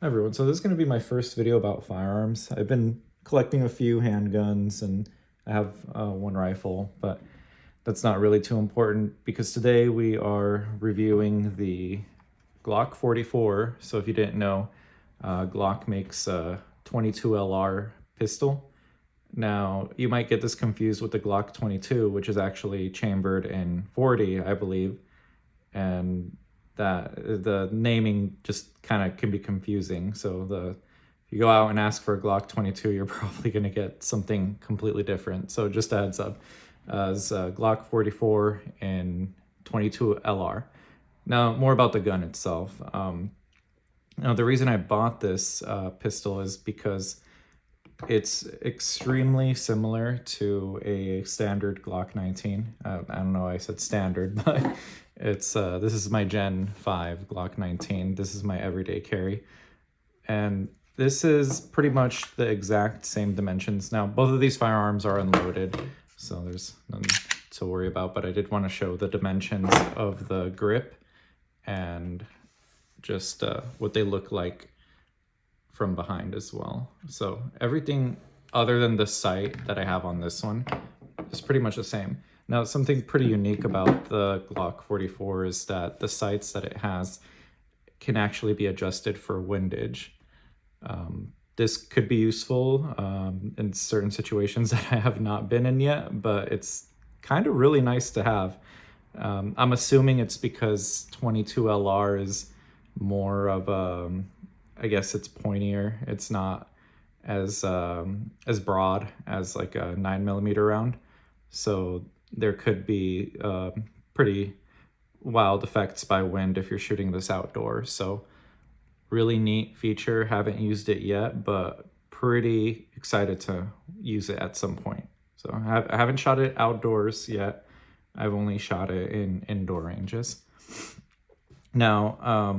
Hi everyone, so this is going to be my first video about firearms. I've been collecting a few handguns and I have one rifle, but that's not really too important because today we are reviewing the Glock 44. So if you didn't know, Glock makes a 22 LR pistol. Now, you might get this confused with the Glock 22, which is actually chambered in 40, I believe, and that the naming just kind of can be confusing. So if you go out and ask for a Glock 22, you're probably going to get something completely different. So just a heads up, as Glock 44 and 22 LR. Now, more about the gun itself. Now, the reason I bought this pistol is because it's extremely similar to a standard Glock 19. I don't know why I said standard, but it's this is my Gen 5 Glock 19. This is my everyday carry. And this is pretty much the exact same dimensions. Now, both of these firearms are unloaded, so there's nothing to worry about, but I did want to show the dimensions of the grip and just what they look like from behind as well. So everything other than the sight that I have on this one is pretty much the same. Now, something pretty unique about the Glock 44 is that the sights that it has can actually be adjusted for windage. This could be useful in certain situations that I have not been in yet, but it's kind of really nice to have. I'm assuming it's because 22 LR is more of a, I guess it's pointier. It's not as broad as like a 9mm round, so there could be pretty wild effects by wind if you're shooting this outdoors. So really neat feature. Haven't used it yet, but pretty excited to use it at some point. So I haven't shot it outdoors yet. I've only shot it in indoor ranges. Now,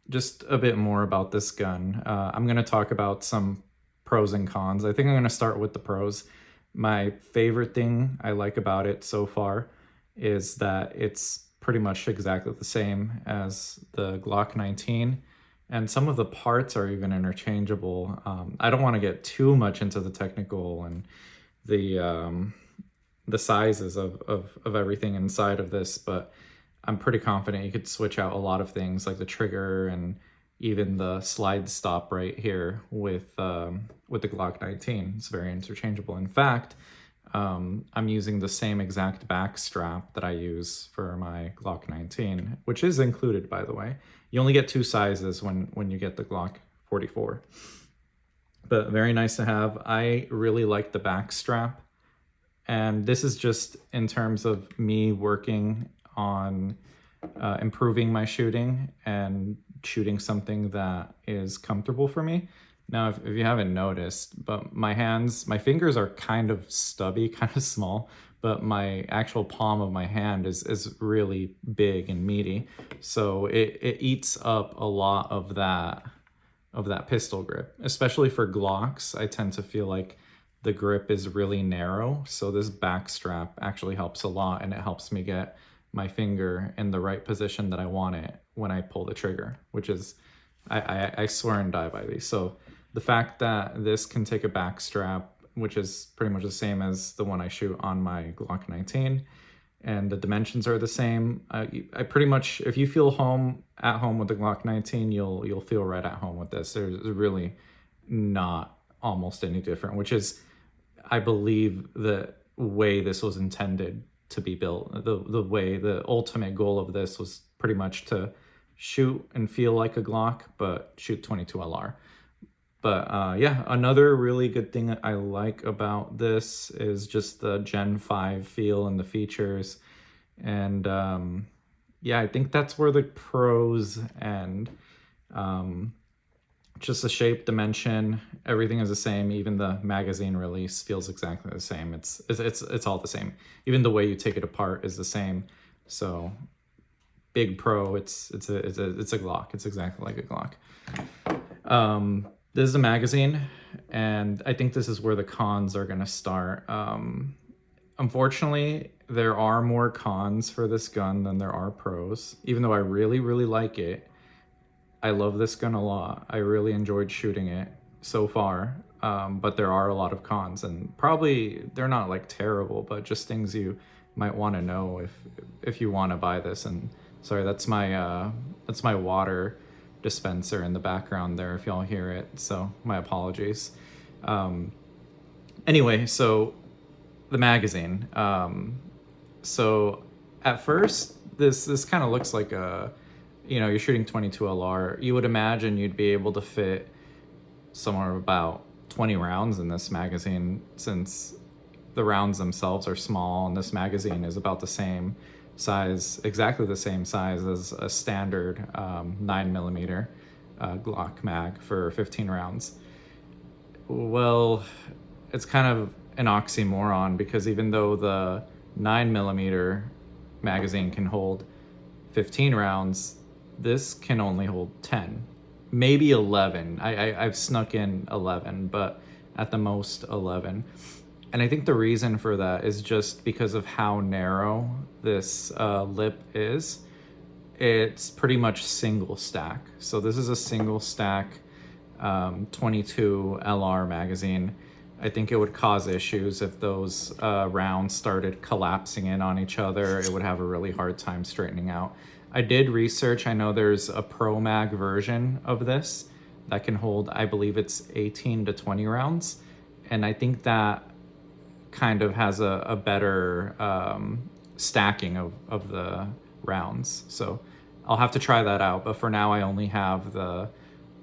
just a bit more about this gun. I'm going to talk about some pros and cons. I think I'm going to start with the pros. My favorite thing I like about it so far is that it's pretty much exactly the same as the Glock 19, and some of the parts are even interchangeable. I don't want to get too much into the technical and the sizes of everything inside of this, but I'm pretty confident you could switch out a lot of things like the trigger and even the slide stop right here with the Glock 19. It's very interchangeable. In fact, I'm using the same exact back strap that I use for my Glock 19, which is included, by the way. You only get two sizes when you get the Glock 44. But very nice to have. I really like the back strap. And this is just in terms of me working on improving my shooting and shooting something that is comfortable for me. Now, if you haven't noticed, but my fingers are kind of stubby, kind of small, but my actual palm of my hand is really big and meaty. So it eats up a lot of that pistol grip, especially for Glocks. I tend to feel like the grip is really narrow, so this back strap actually helps a lot, and it helps me get my finger in the right position that I want it when I pull the trigger, which is, I swear and die by these. So the fact that this can take a back strap, which is pretty much the same as the one I shoot on my Glock 19, and the dimensions are the same. I pretty much, if you feel at home with the Glock 19, you'll feel right at home with this. There's really not almost any different, which is, I believe, the way this was intended to be built. The ultimate goal of this was pretty much to shoot and feel like a Glock, but shoot 22 LR. But yeah, another really good thing that I like about this is just the Gen 5 feel and the features. And yeah, I think that's where the pros end. Just the shape, dimension, everything is the same. Even the magazine release feels exactly the same. It's all the same. Even the way you take it apart is the same. So big pro. It's a Glock. It's exactly like a Glock. This is a magazine, and I think this is where the cons are gonna start. Unfortunately, there are more cons for this gun than there are pros. Even though I really, really like it, I love this gun a lot. I really enjoyed shooting it so far. But there are a lot of cons, and probably they're not like terrible, but just things you might want to know if you want to buy this. And sorry, that's my water dispenser in the background there if y'all hear it. So my apologies. Anyway, so the magazine. So at first, this kind of looks like you're shooting 22 LR. You would imagine you'd be able to fit somewhere about 20 rounds in this magazine, since the rounds themselves are small, and this magazine is about the same size, exactly the same size as a standard 9mm Glock mag for 15 rounds. Well, it's kind of an oxymoron, because even though the 9mm magazine can hold 15 rounds, this can only hold 10, maybe 11. I've snuck in 11, but at the most 11. And I think the reason for that is just because of how narrow this lip is. It's pretty much single stack. So this is a single stack 22 LR magazine. I think it would cause issues if those rounds started collapsing in on each other. It would have a really hard time straightening out. I did research. I know there's a Pro Mag version of this that can hold, I believe it's 18 to 20 rounds. And I think that kind of has a better stacking of the rounds. So I'll have to try that out. But for now, I only have the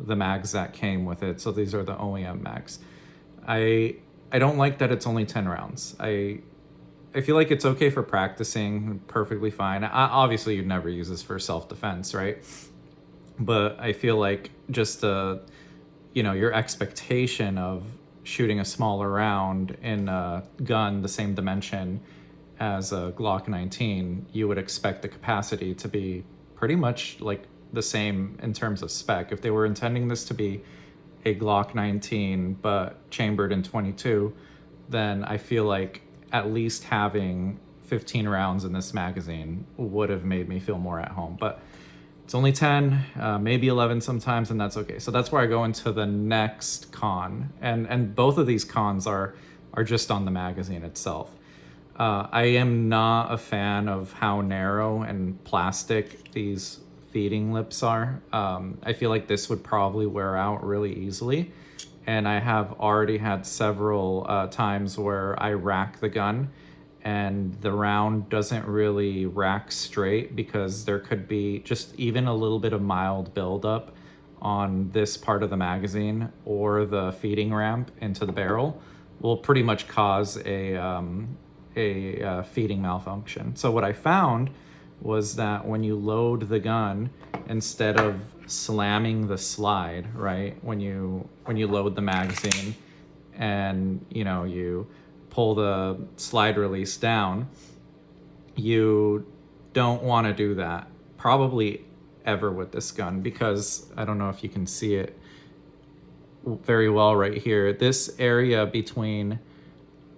mags that came with it. So these are the OEM mags. I don't like that it's only 10 rounds. I feel like it's okay for practicing, perfectly fine. Obviously, you'd never use this for self-defense, right? But I feel like just your expectation of shooting a smaller round in a gun the same dimension as a Glock 19, you would expect the capacity to be pretty much like the same in terms of spec. If they were intending this to be a Glock 19 but chambered in 22, then I feel like at least having 15 rounds in this magazine would have made me feel more at home. But it's only 10, maybe 11 sometimes, and that's okay. So that's where I go into the next con. And both of these cons are just on the magazine itself. I am not a fan of how narrow and plastic these feeding lips are. I feel like this would probably wear out really easily. And I have already had several times where I rack the gun and the round doesn't really rack straight because there could be just even a little bit of mild buildup on this part of the magazine, or the feeding ramp into the barrel will pretty much cause a feeding malfunction. So what I found was that when you load the gun, instead of slamming the slide, right, when you load the magazine and you pull the slide release down, you don't want to do that probably ever with this gun, because I don't know if you can see it very well right here. This area between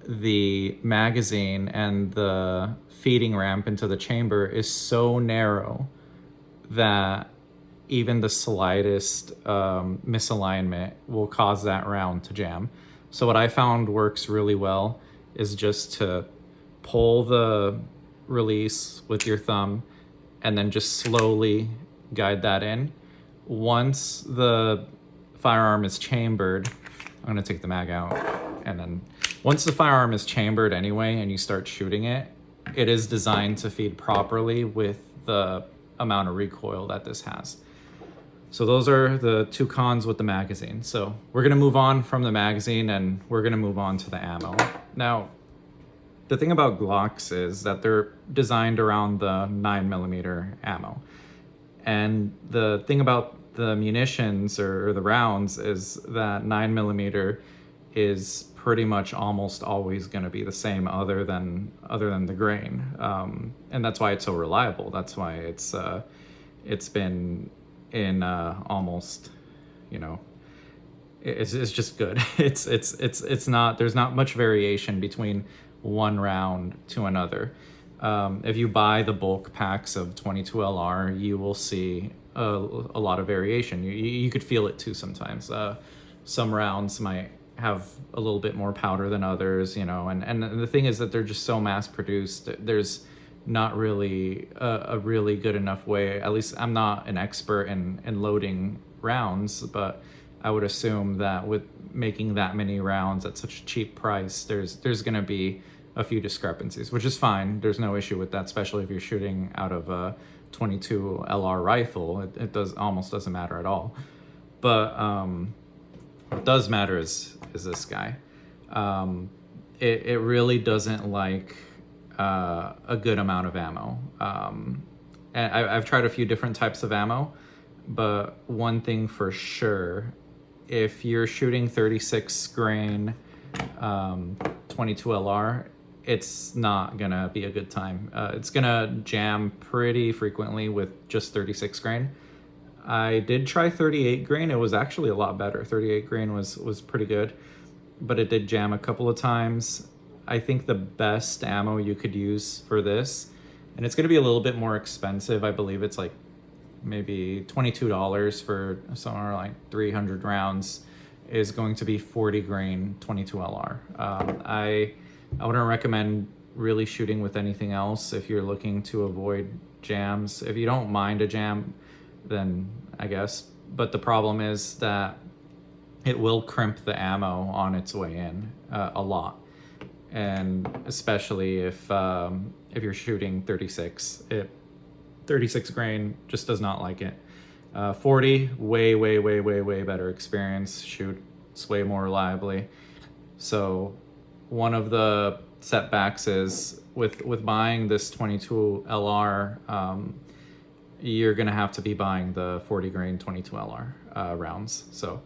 the magazine and the feeding ramp into the chamber is so narrow that even the slightest misalignment will cause that round to jam. So what I found works really well is just to pull the release with your thumb and then just slowly guide that in. Once the firearm is chambered, I'm gonna take the mag out, and then once the firearm is chambered anyway and you start shooting it, it is designed to feed properly with the amount of recoil that this has. So those are the two cons with the magazine. So we're gonna move on from the magazine and we're gonna move on to the ammo. Now, the thing about Glocks is that they're designed around the 9mm ammo. And the thing about the munitions or the rounds is that 9mm is pretty much almost always going to be the same, other than the grain, and that's why it's so reliable. That's why it's been in almost, it's just good. It's not, there's not much variation between one round to another. If you buy the bulk packs of 22 LR, you will see a lot of variation. You could feel it too sometimes. Some rounds might have a little bit more powder than others, you know, and the thing is that they're just so mass produced. There's not really a really good enough way. At least I'm not an expert in loading rounds, but I would assume that with making that many rounds at such a cheap price, there's going to be a few discrepancies, which is fine. There's no issue with that, especially if you're shooting out of a 22 LR rifle. It almost doesn't matter at all. But what does matter is this guy. It really doesn't like a good amount of ammo. And I've tried a few different types of ammo, but one thing for sure, if you're shooting 36 grain 22 LR, it's not gonna be a good time. It's gonna jam pretty frequently with just 36 grain. I did try 38 grain. It was actually a lot better. 38 grain was pretty good, but it did jam a couple of times. I think the best ammo you could use for this, and it's going to be a little bit more expensive. I believe it's like maybe $22 for somewhere like 300 rounds, is going to be 40 grain 22 LR. I wouldn't recommend really shooting with anything else if you're looking to avoid jams. If you don't mind a jam, then I guess. But the problem is that it will crimp the ammo on its way in a lot. And especially if you're shooting 36, 36 grain just does not like it. 40, way better experience. Shoots way more reliably. So one of the setbacks is with buying this 22 LR, you're gonna have to be buying the 40 grain 22 LR rounds. So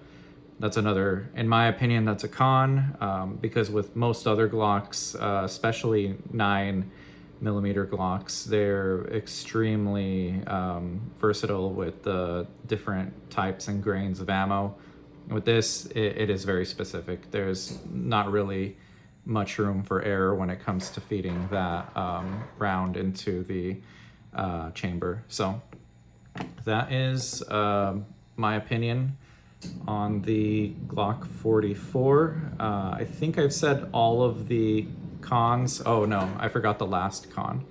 that's another, in my opinion, that's a con, because with most other Glocks, especially 9mm Glocks, they're extremely versatile with the different types and grains of ammo. With this, it is very specific. There's not really much room for error when it comes to feeding that round into the chamber. So that is my opinion on the Glock 44. I think I've said all of the cons. Oh no, I forgot the last con.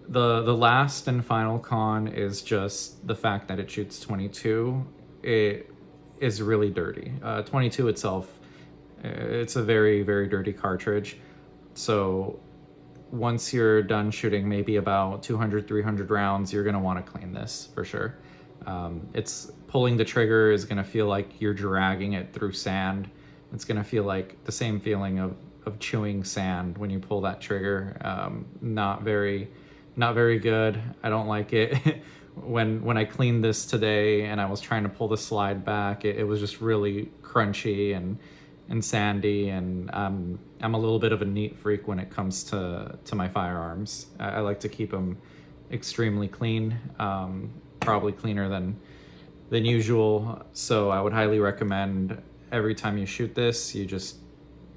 The last and final con is just the fact that it shoots 22. It is really dirty. 22 itself, it's a very dirty cartridge. So once you're done shooting maybe about 200-300 rounds, you're gonna want to clean this for sure. It's pulling the trigger is gonna feel like you're dragging it through sand. It's gonna feel like the same feeling of chewing sand when you pull that trigger. Not very good. I don't like it. When I cleaned this today and I was trying to pull the slide back, it was just really crunchy and sandy, and I'm a little bit of a neat freak when it comes to my firearms. I like to keep them extremely clean, probably cleaner than usual. So I would highly recommend every time you shoot this, you just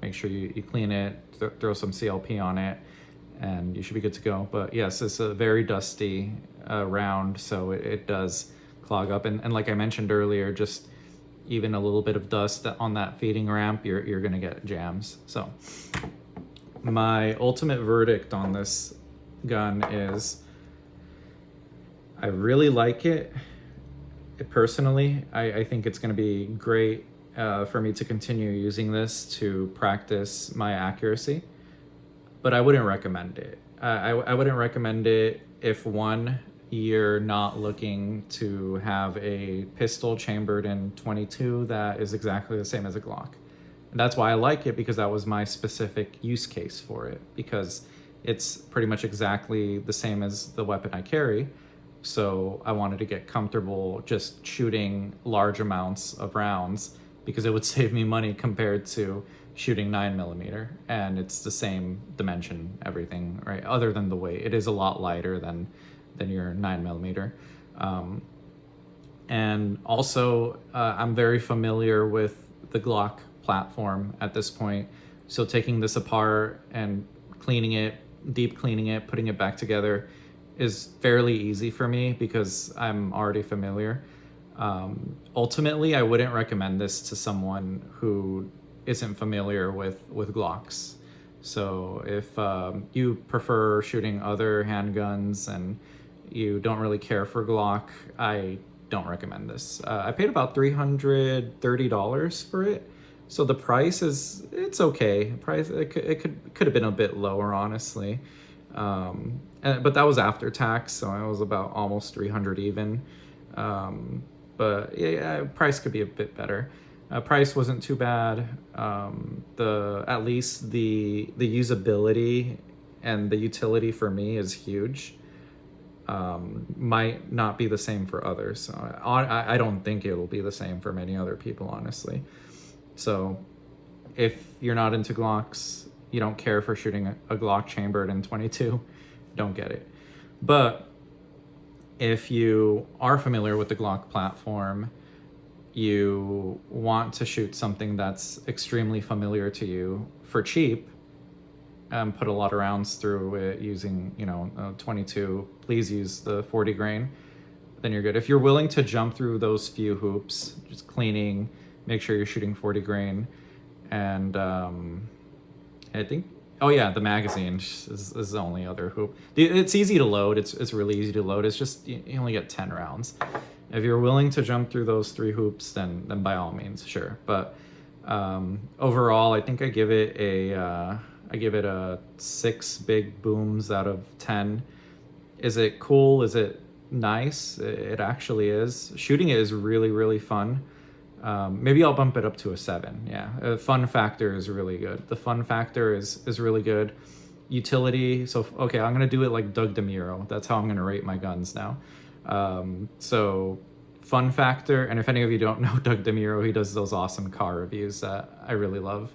make sure you clean it, throw some CLP on it, and you should be good to go. But yes, it's a very dusty round, so it does clog up. And like I mentioned earlier, just even a little bit of dust on that feeding ramp, you're gonna get jams. So my ultimate verdict on this gun is I really like it. Personally, I think it's gonna be great for me to continue using this to practice my accuracy, but I wouldn't recommend it. I wouldn't recommend it if, one, you're not looking to have a pistol chambered in 22 that is exactly the same as a Glock. And that's why I like it, because that was my specific use case for it, because it's pretty much exactly the same as the weapon I carry. So I wanted to get comfortable just shooting large amounts of rounds, because it would save me money compared to shooting 9mm, and it's the same dimension, everything, right? Other than the weight, it is a lot lighter than your 9mm. And also, I'm very familiar with the Glock platform at this point. So taking this apart and cleaning it, deep cleaning it, putting it back together, is fairly easy for me because I'm already familiar. Ultimately, I wouldn't recommend this to someone who isn't familiar with Glocks. So if you prefer shooting other handguns and you don't really care for Glock, I don't recommend this. I paid about $330 for it. So the price it's okay. Price it could have been a bit lower, honestly. But that was after tax, so it was about almost 300 even. But yeah, price could be a bit better. Price wasn't too bad. At least the usability and the utility for me is huge. Might not be the same for others. So I don't think it'll be the same for many other people, honestly. So if you're not into Glocks, you don't care for shooting a Glock chambered in 22, don't get it. But if you are familiar with the Glock platform, you want to shoot something that's extremely familiar to you for cheap, and put a lot of rounds through it using, 22, please use the 40 grain, then you're good. If you're willing to jump through those few hoops, just cleaning, make sure you're shooting 40 grain, and I think, oh yeah, the magazine is the only other hoop. It's easy to load. It's really easy to load. It's just you only get 10 rounds. If you're willing to jump through those 3 hoops, then by all means, sure. But overall, I think I give it a 6 big booms out of 10. Is it cool? Is it nice? It actually is. Shooting it is really, really fun. Maybe I'll bump it up to a 7. Yeah, fun factor is really good. The fun factor is really good. Utility, so okay, I'm gonna do it like Doug DeMuro. That's how I'm gonna rate my guns now. So fun factor, and if any of you don't know Doug DeMuro, he does those awesome car reviews that I really love.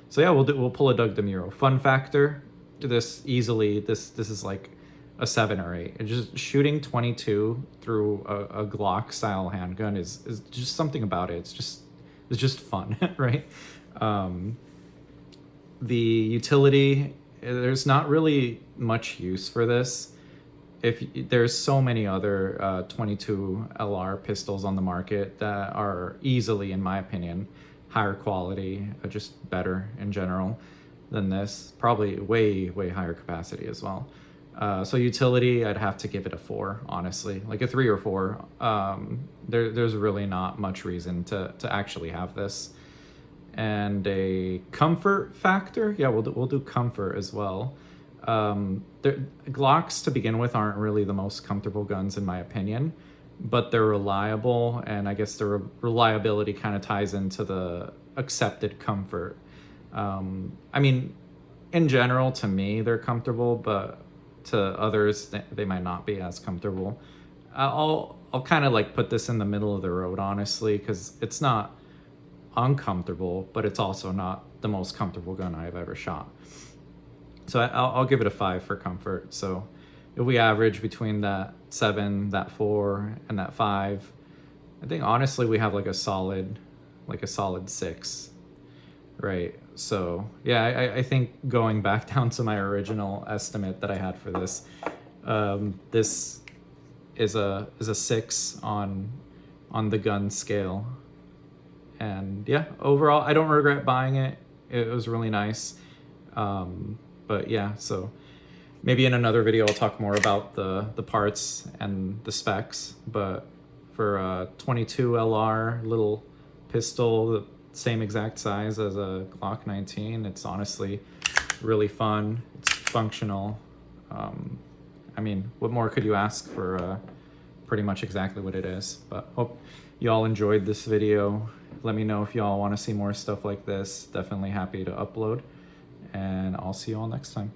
So yeah, we'll pull a Doug DeMuro. Fun factor, this is like a 7 or 8. And just shooting 22 through a Glock style handgun is just something about it. It's just fun, right? The utility, there's not really much use for this. There's so many other 22 LR pistols on the market that are easily, in my opinion, higher quality, just better in general than this. Probably way higher capacity as well. So utility, I'd have to give it a 4, honestly, like a 3 or 4. There's really not much reason to actually have this. And a comfort factor, yeah, we'll do comfort as well. Glocks to begin with aren't really the most comfortable guns in my opinion, but they're reliable, and I guess the reliability kind of ties into the accepted comfort. I mean, in general, to me, they're comfortable, but to others, they might not be as comfortable. I'll kind of like put this in the middle of the road, honestly, because it's not uncomfortable, but it's also not the most comfortable gun I've ever shot. So I'll give it a 5 for comfort. So if we average between that 7, that 4, and that 5, I think honestly we have like a solid 6, right? So yeah, I think going back down to my original estimate that I had for this, this is a 6 on the gun scale. And yeah, overall, I don't regret buying it. It was really nice. But yeah, so maybe in another video I'll talk more about the parts and the specs. But for a 22 LR little pistol, the same exact size as a Glock 19, it's honestly really fun. It's functional. I mean, what more could you ask for pretty much exactly what it is? But hope you all enjoyed this video. Let me know if y'all want to see more stuff like this. Definitely happy to upload. And I'll see you all next time.